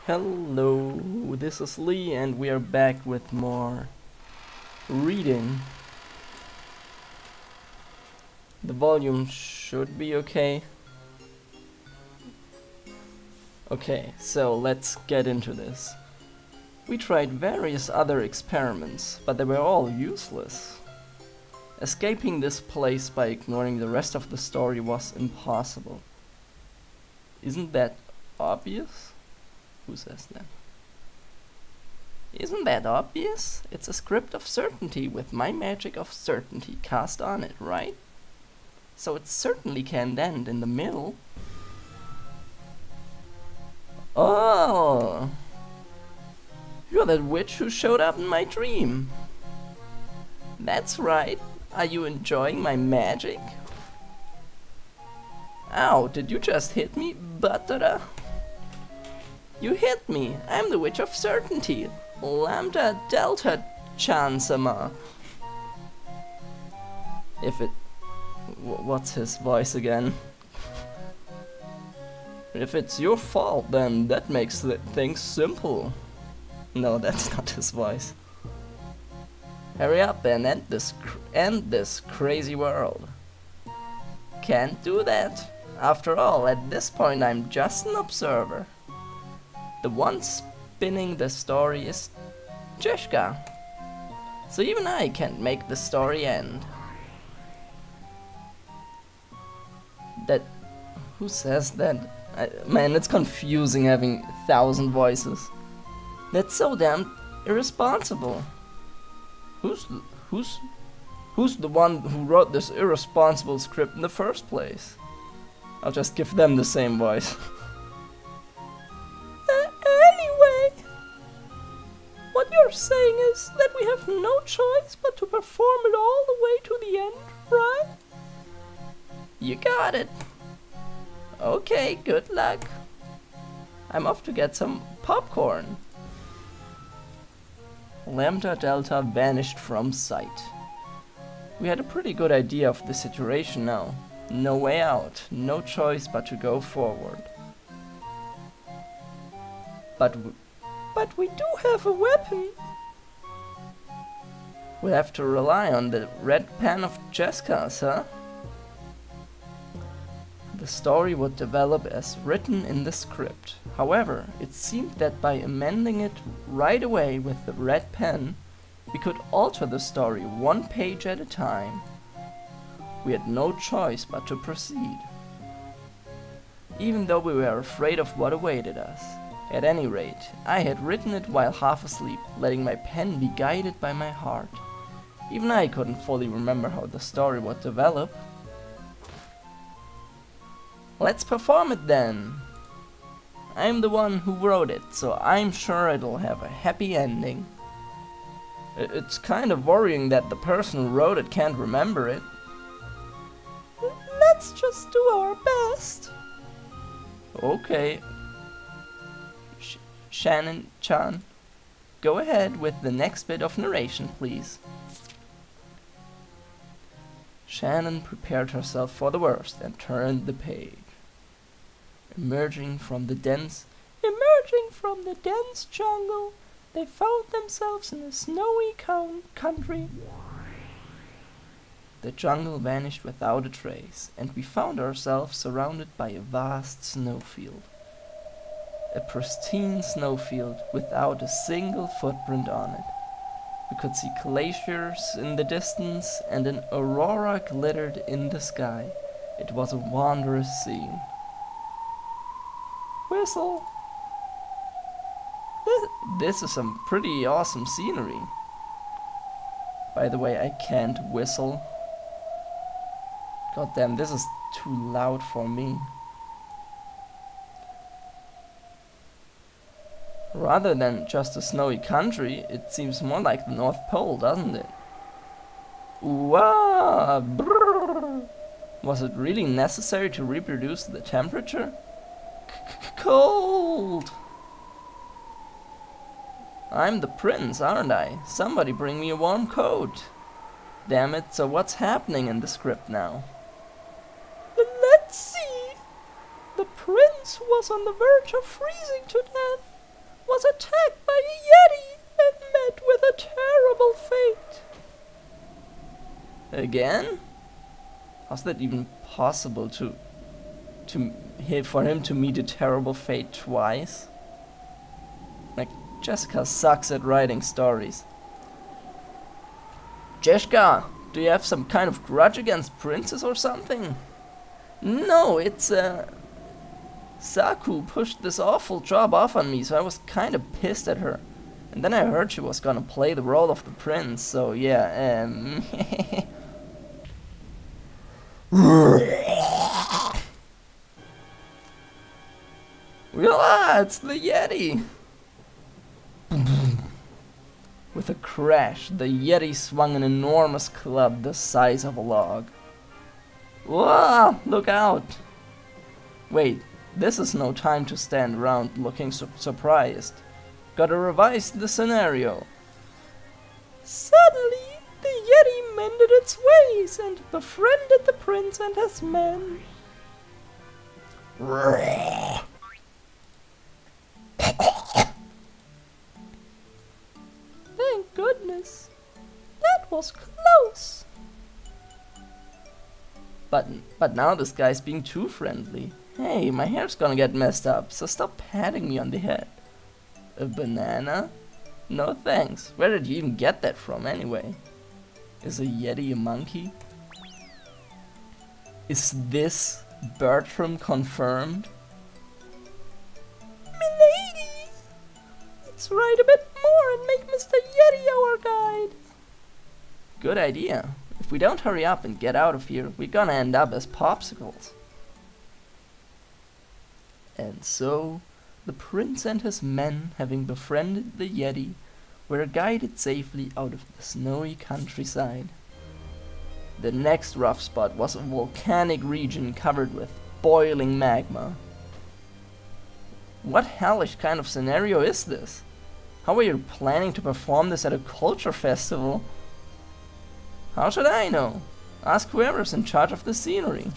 Hello, this is Lee and we are back with more reading. The volume should be okay. Okay, so let's get into this. We tried various other experiments, but they were all useless. Escaping this place by ignoring the rest of the story was impossible. Isn't that obvious? Who says that? Isn't that obvious? It's a script of certainty with my magic of certainty cast on it, right? So it certainly can't end in the middle. Oh! You're that witch who showed up in my dream. That's right. Are you enjoying my magic? Ow, did you just hit me, Buttera? You hit me. I'm the Witch of Certainty. Lambda Delta Chansama. If it... what's his voice again? If it's your fault, then that makes things simple. No, that's not his voice. Hurry up and end this crazy world. Can't do that. After all, at this point I'm just an observer. The one spinning the story is Jeshka. So even I can't make the story end. That... who says that? Man, it's confusing having 1,000 voices. That's so damn irresponsible. Who's the one who wrote this irresponsible script in the first place? I'll just give them the same voice. Anyway, what you're saying is that we have no choice but to perform it all the way to the end, right? You got it. Okay, good luck. I'm off to get some popcorn. Lambda Delta vanished from sight. We had a pretty good idea of the situation now. No way out, no choice but to go forward. But we do have a weapon. We have to rely on the red pen of Jessica's, huh? The story would develop as written in the script. However, it seemed that by amending it right away with the red pen, we could alter the story one page at a time. We had no choice but to proceed, even though we were afraid of what awaited us. At any rate, I had written it while half asleep, letting my pen be guided by my heart. Even I couldn't fully remember how the story would develop. Let's perform it then! I'm the one who wrote it, so I'm sure it'll have a happy ending. It's kind of worrying that the person who wrote it can't remember it. Let's just do our best. Okay. Shannon-chan, go ahead with the next bit of narration, please. Shannon prepared herself for the worst and turned the page. Emerging from the dense jungle, they found themselves in a snowy country. The jungle vanished without a trace, and we found ourselves surrounded by a vast snowfield. A pristine snowfield without a single footprint on it. We could see glaciers in the distance, and an aurora glittered in the sky. It was a wondrous scene. Whistle! This is some pretty awesome scenery. By the way, I can't whistle. God damn, this is too loud for me. Rather than just a snowy country, it seems more like the North Pole, doesn't it? Wah! Brrr. Was it really necessary to reproduce the temperature? Cold! I'm the prince, aren't I? Somebody bring me a warm coat. Damn it, so what's happening in the script now? Let's see. The prince was on the verge of freezing to death. was attacked by a Yeti and met with a terrible fate. Again? How's that even possible for him to meet a terrible fate twice? Like, Jessica sucks at writing stories. Jessica, do you have some kind of grudge against Princess or something? No, it's Saku pushed this awful job off on me, so I was kinda pissed at her. And then I heard she was gonna play the role of the prince, so yeah, Voila, it's the Yeti! With a crash, the Yeti swung an enormous club the size of a log. Whoa, look out! Wait, this is no time to stand around looking surprised. Gotta revise the scenario. Suddenly, the Yeti mended its ways and befriended the prince and his men. Thank goodness. That was close. But now this guy's being too friendly. Hey, my hair's gonna get messed up, so stop patting me on the head. A banana? No thanks. Where did you even get that from anyway? Is a Yeti a monkey? Is this Bertram confirmed? Milady! Let's write a bit more and make Mr. Yeti our guide. Good idea. If we don't hurry up and get out of here, we're gonna end up as popsicles. And so, the prince and his men, having befriended the Yeti, were guided safely out of the snowy countryside. The next rough spot was a volcanic region covered with boiling magma. What hellish kind of scenario is this? How are you planning to perform this at a culture festival? How should I know? Ask whoever's in charge of the scenery.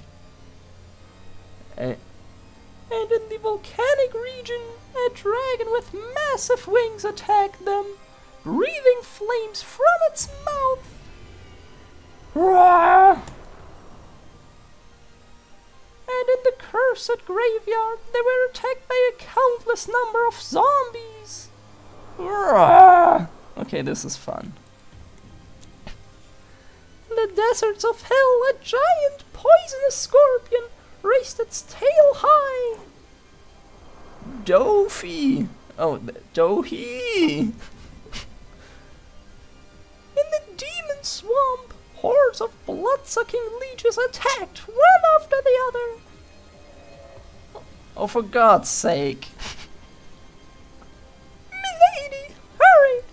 And in the volcanic region, a dragon with massive wings attacked them, breathing flames from its mouth. Roar! And in the cursed graveyard, they were attacked by a countless number of zombies. Roar! Okay, this is fun. In the deserts of hell, a giant poisonous scorpion raised its tail high. Dofi! Oh, Dohi! In the demon swamp, hordes of blood-sucking leeches attacked one after the other. Oh, for God's sake. Milady, hurry!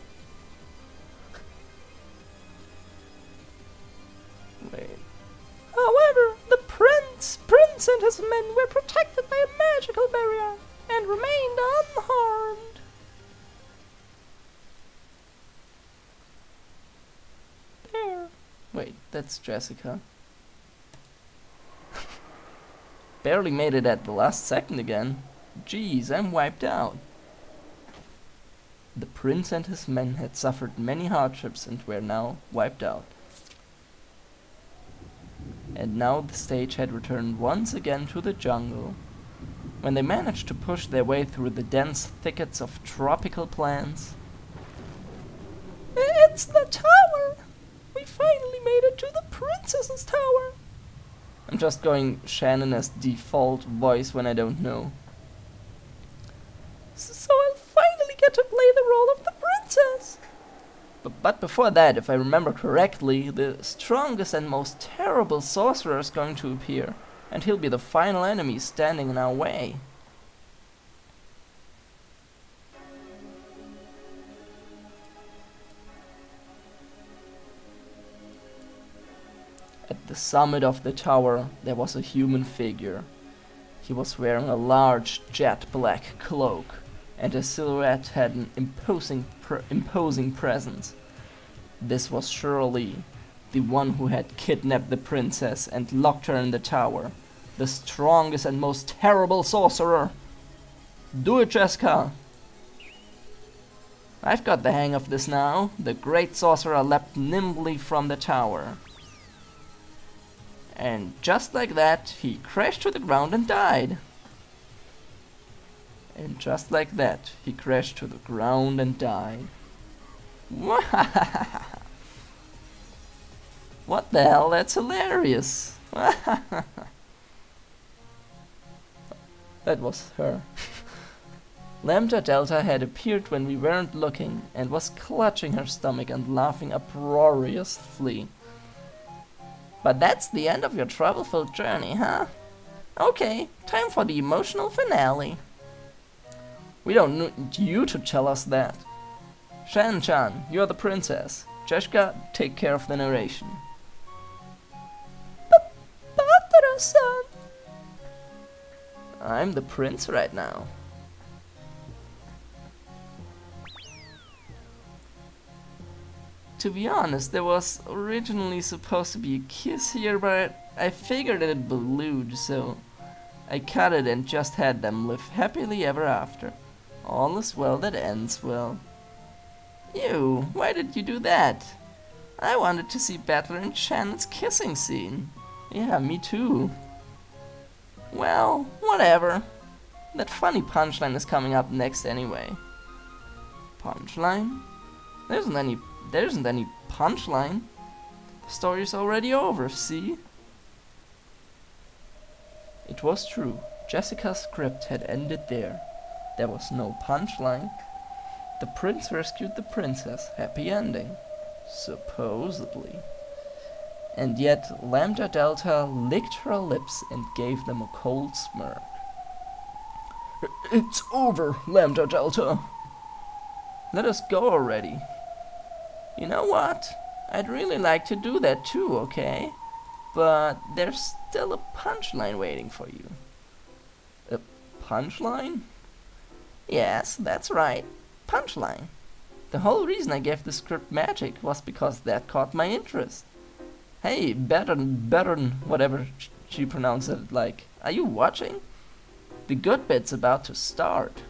Wait. However, the prince and his men were protected by a magical barrier and remained unharmed. There. Wait, that's Jessica. Barely made it at the last second again. Jeez, I'm wiped out. The prince and his men had suffered many hardships and were now wiped out. And now the stage had returned once again to the jungle. When they managed to push their way through the dense thickets of tropical plants. It's the tower! We finally made it to the princess's tower! I'm just going Shannon as default voice when I don't know. So I'll finally get to play the role of the princess! But before that, if I remember correctly, the strongest and most terrible sorcerer is going to appear, and he'll be the final enemy standing in our way. At the summit of the tower, there was a human figure. He was wearing a large jet black cloak, and his silhouette had an imposing presence. This was surely the one who had kidnapped the princess and locked her in the tower. The strongest and most terrible sorcerer. Do it, Jessica! I've got the hang of this now. The great sorcerer leapt nimbly from the tower. And just like that, he crashed to the ground and died. And just like that, he crashed to the ground and died. What the hell? That's hilarious. That was her. Lambda Delta had appeared when we weren't looking and was clutching her stomach and laughing uproariously. But that's the end of your trouble-filled journey, huh? Okay, time for the emotional finale. We don't need you to tell us that. Shan-chan, you're the princess. Jeshka, take care of the narration. Batara-san! I'm the prince right now. To be honest, there was originally supposed to be a kiss here, but I figured it ballooned, so I cut it and just had them live happily ever after. All is well that ends well. Ew, why did you do that? I wanted to see Battler and Shannon's kissing scene. Yeah, me too. Well, whatever. That funny punchline is coming up next anyway. Punchline? There isn't any punchline. The story's already over, see? It was true. Jessica's script had ended there. There was no punchline. The prince rescued the princess. Happy ending. Supposedly. And yet Lambda Delta licked her lips and gave them a cold smirk. It's over, Lambda Delta. Let us go already. You know what? I'd really like to do that too, okay? But there's still a punchline waiting for you. A punchline? Yes, that's right. Punchline. The whole reason I gave the script magic was because that caught my interest. Hey, Baron, whatever she pronounced it like. Are you watching? The good bit's about to start.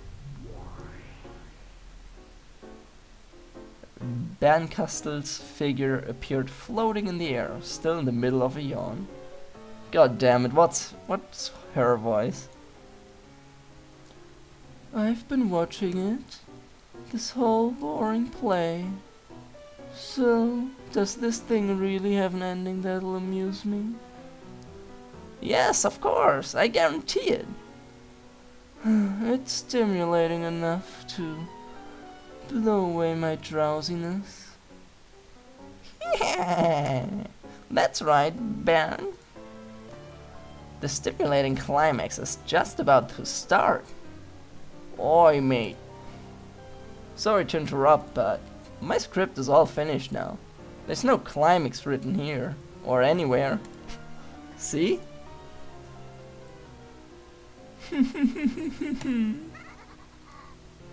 Bancastel's figure appeared floating in the air, still in the middle of a yawn. God damn it, what's her voice? I've been watching it. This whole boring play. So, does this thing really have an ending that'll amuse me? Yes, of course, I guarantee it. It's stimulating enough to blow away my drowsiness. That's right, Baron. The stimulating climax is just about to start. Oi, mate. Sorry to interrupt, but my script is all finished now. There's no climax written here, or anywhere. See?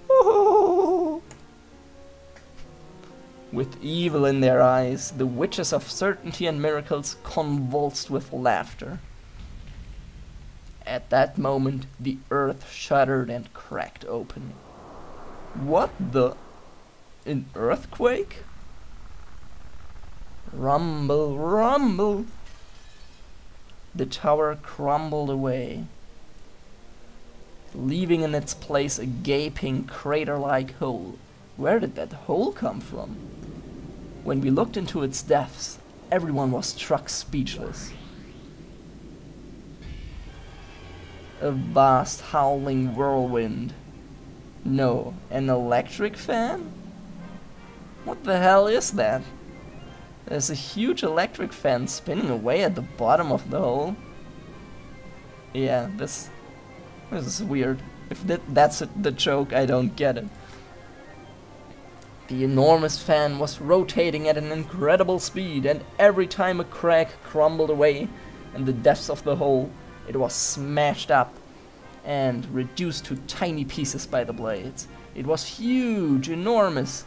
Oh. With evil in their eyes, the witches of certainty and miracles convulsed with laughter. At that moment, the earth shuddered and cracked open. What the? An earthquake? Rumble, rumble! The tower crumbled away, leaving in its place a gaping crater-like hole. Where did that hole come from? When we looked into its depths, everyone was struck speechless. A vast howling whirlwind. No, an electric fan? What the hell is that? There's a huge electric fan spinning away at the bottom of the hole. Yeah, this is weird. If that's the joke, I don't get it. The enormous fan was rotating at an incredible speed, and every time a crack crumbled away in the depths of the hole, it was smashed up and reduced to tiny pieces by the blades. It was huge, enormous.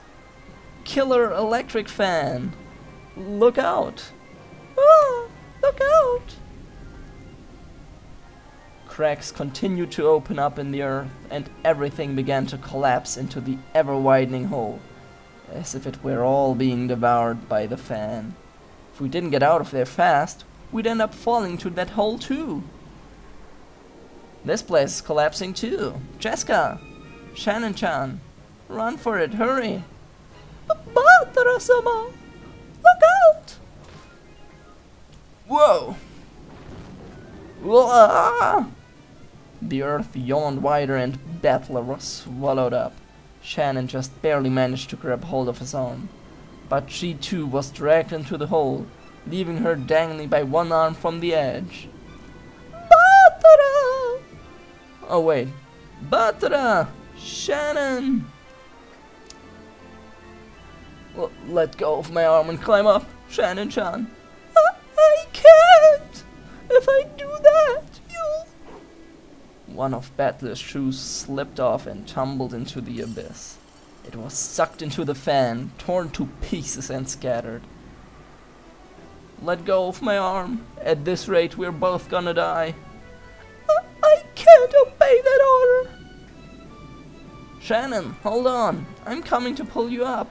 Killer electric fan. Look out! Ah, look out! cracks continued to open up in the earth, and everything began to collapse into the ever-widening hole, as if it were all being devoured by the fan. If we didn't get out of there fast, we'd end up falling into that hole too. This place is collapsing too. Jessica! Shannon-chan! Run for it, hurry! Batara-sama! Look out! Whoa! Whoa! The earth yawned wider and Battler was swallowed up. Shannon just barely managed to grab hold of his arm. But she too was dragged into the hole, leaving her dangling by one arm from the edge. Batara! Oh wait. Batara! Shannon! Let go of my arm and climb up, Shannon-chan. I can't! If I do that, you'll... One of Battler's shoes slipped off and tumbled into the abyss. It was sucked into the fan, torn to pieces and scattered. Let go of my arm. At this rate, we're both gonna die. I can't obey that order. Shannon, hold on. I'm coming to pull you up.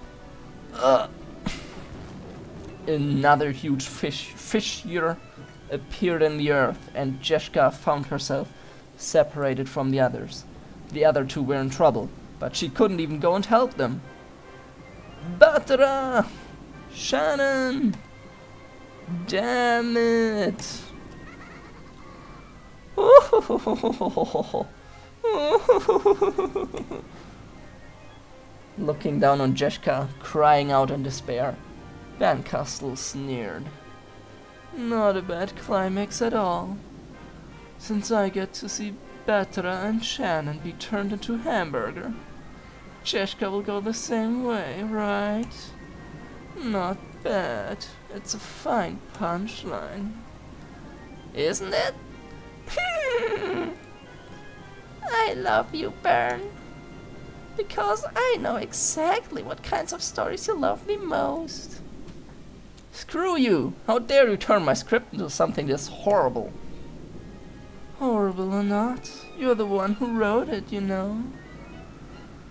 Another huge fish-eater appeared in the earth, and Jessica found herself separated from the others. The other two were in trouble, but she couldn't even go and help them. Batara! Shannon! Damn it! Looking down on Jessica, crying out in despair, Van Castle sneered. Not a bad climax at all, since I get to see Batra and Shannon be turned into hamburger. Jessica will go the same way, right? Not bad. It's a fine punchline. Isn't it? I love you, Bern. Because I know exactly what kinds of stories you love the most. Screw you! How dare you turn my script into something this horrible? Horrible or not, you're the one who wrote it, you know.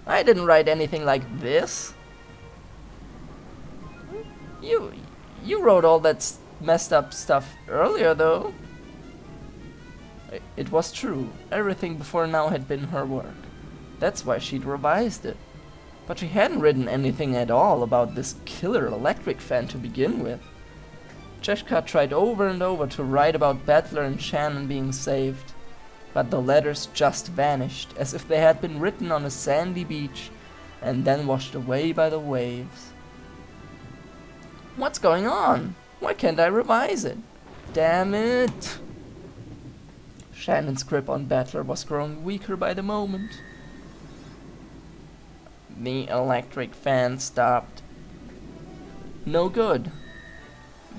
I didn't write anything like this. You wrote all that messed up stuff earlier, though. It was true. Everything before now had been her work. That's why she'd revised it. But she hadn't written anything at all about this killer electric fan to begin with. Jessica tried over and over to write about Battler and Shannon being saved, but the letters just vanished, as if they had been written on a sandy beach and then washed away by the waves. What's going on? Why can't I revise it? Damn it! Shannon's grip on Battler was growing weaker by the moment. The electric fan stopped. No good.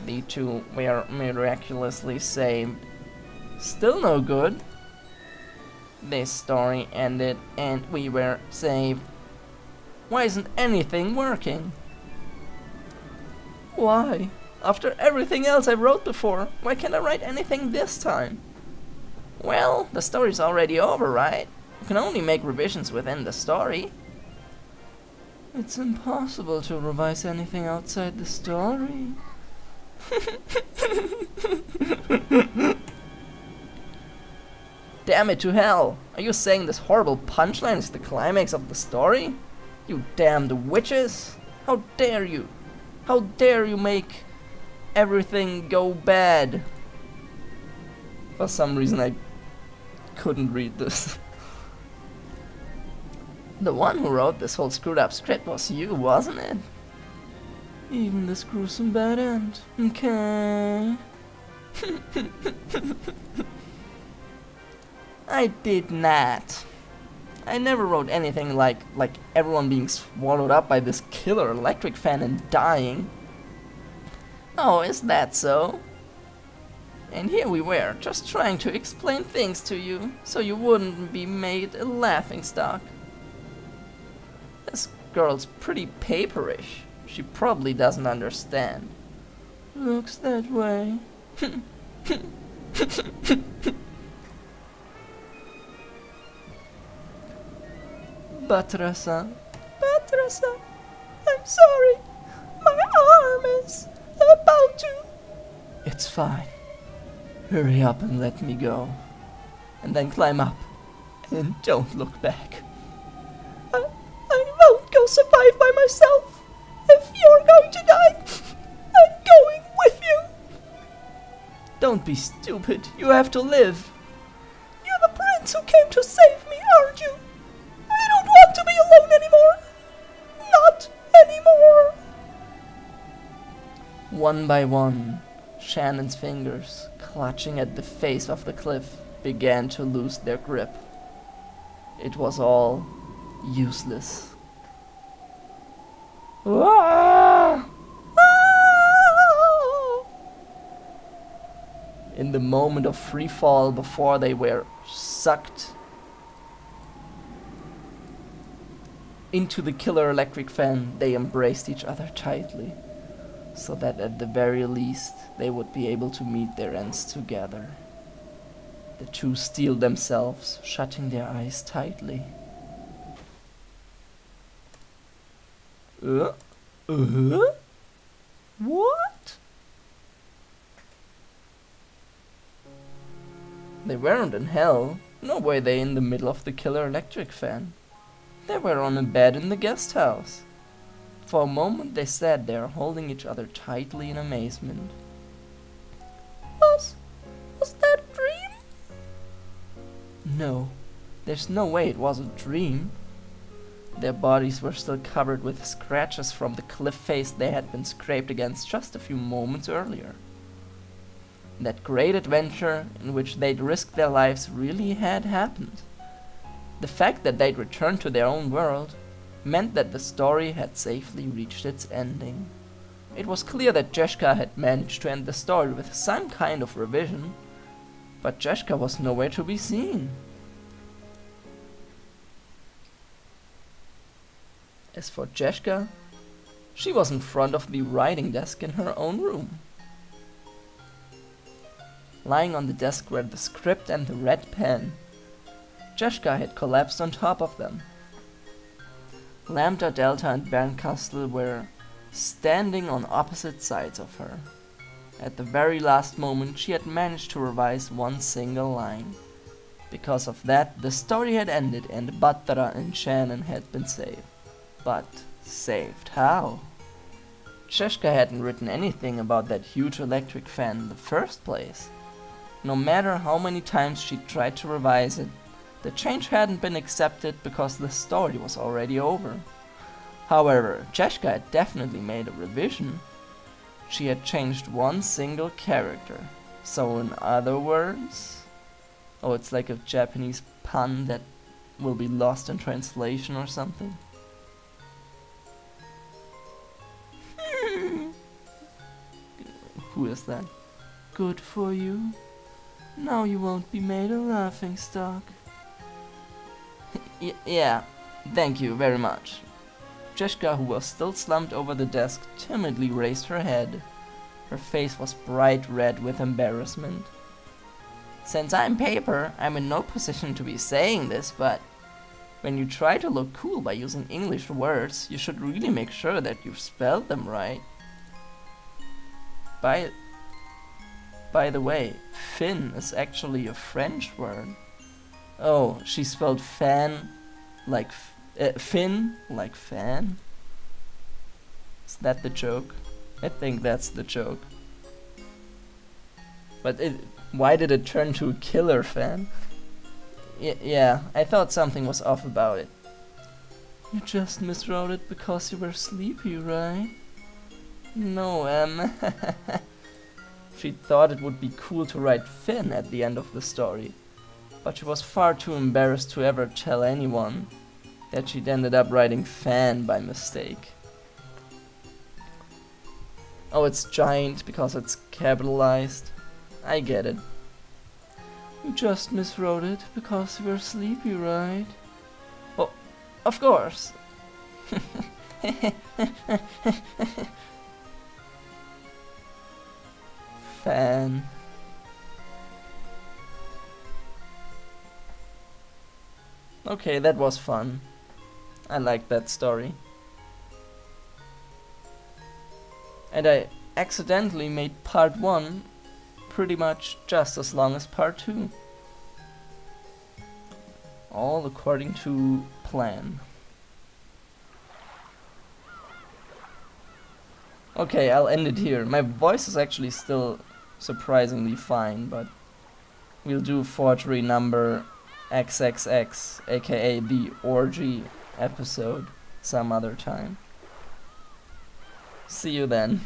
The two were miraculously saved. Still no good. This story ended and we were saved. Why isn't anything working? Why? After everything else I wrote before, why can't I write anything this time? Well, the story's already over, right? You can only make revisions within the story. It's impossible to revise anything outside the story. Damn it to hell! Are you saying this horrible punchline is the climax of the story? You damned witches! How dare you! How dare you make everything go bad! For some reason I couldn't read this. The one who wrote this whole screwed up script was you, wasn't it? Even this gruesome bad end, okay? I did not. I never wrote anything like everyone being swallowed up by this killer electric fan and dying. Oh, is that so? And here we were, just trying to explain things to you, so you wouldn't be made a laughingstock. This girl's pretty paperish. She probably doesn't understand. Looks that way. Batra-san. Batra-san, I'm sorry. My arm is about to... It's fine. Hurry up and let me go. And then climb up. And don't look back. I won't go survive by myself. If you're going to die, I'm going with you. Don't be stupid. You have to live. You're the prince who came to save me, aren't you? I don't want to be alone anymore. Not anymore. One by one, Shannon's fingers, clutching at the face of the cliff, began to lose their grip. It was all useless. In the moment of free fall, before they were sucked into the killer electric fan, they embraced each other tightly, so that at the very least they would be able to meet their ends together. The two steeled themselves, shutting their eyes tightly. What? They weren't in hell, nor were they in the middle of the killer electric fan. They were on a bed in the guest house. For a moment they sat there, holding each other tightly in amazement. Was that a dream? No, there's no way it was a dream. Their bodies were still covered with scratches from the cliff face they had been scraped against just a few moments earlier. That great adventure in which they'd risked their lives really had happened. The fact that they'd returned to their own world meant that the story had safely reached its ending. It was clear that Jeschka had managed to end the story with some kind of revision, but Jeschka was nowhere to be seen. As for Jeschka, she was in front of the writing desk in her own room. Lying on the desk were the script and the red pen. Jeschka had collapsed on top of them. Lambda, Delta and Bernkastel were standing on opposite sides of her. At the very last moment she had managed to revise one single line. Because of that, the story had ended and Batra and Shannon had been saved. But saved how? Jeschka hadn't written anything about that huge electric fan in the first place. No matter how many times she tried to revise it, the change hadn't been accepted because the story was already over. However, Jeschka had definitely made a revision. She had changed one single character. So in other words... Oh, it's like a Japanese pun that will be lost in translation or something. Who is that? Good for you. Now you won't be made a laughingstock. Yeah, thank you very much. Jeschka, who was still slumped over the desk, timidly raised her head. Her face was bright red with embarrassment. Since I'm paper, I'm in no position to be saying this, but when you try to look cool by using English words, you should really make sure that you've spelled them right. By the way, fin is actually a French word. Oh, she spelled fan like fin like fan? Is that the joke? I think that's the joke. But why did it turn to a killer fan? Yeah, I thought something was off about it. You just miswrote it because you were sleepy, right? No, She thought it would be cool to write Finn at the end of the story, but she was far too embarrassed to ever tell anyone that she'd ended up writing fan by mistake. Oh, it's giant because it's capitalized. I get it. You just miswrote it because you were sleepy, right? Oh, of course. Fan. Okay, that was fun. I like that story. And I accidentally made part 1 pretty much just as long as part 2. All according to plan. Okay, I'll end it here. My voice is actually still surprisingly fine, but we'll do forgery number XXX, aka the orgy episode, some other time. See you then.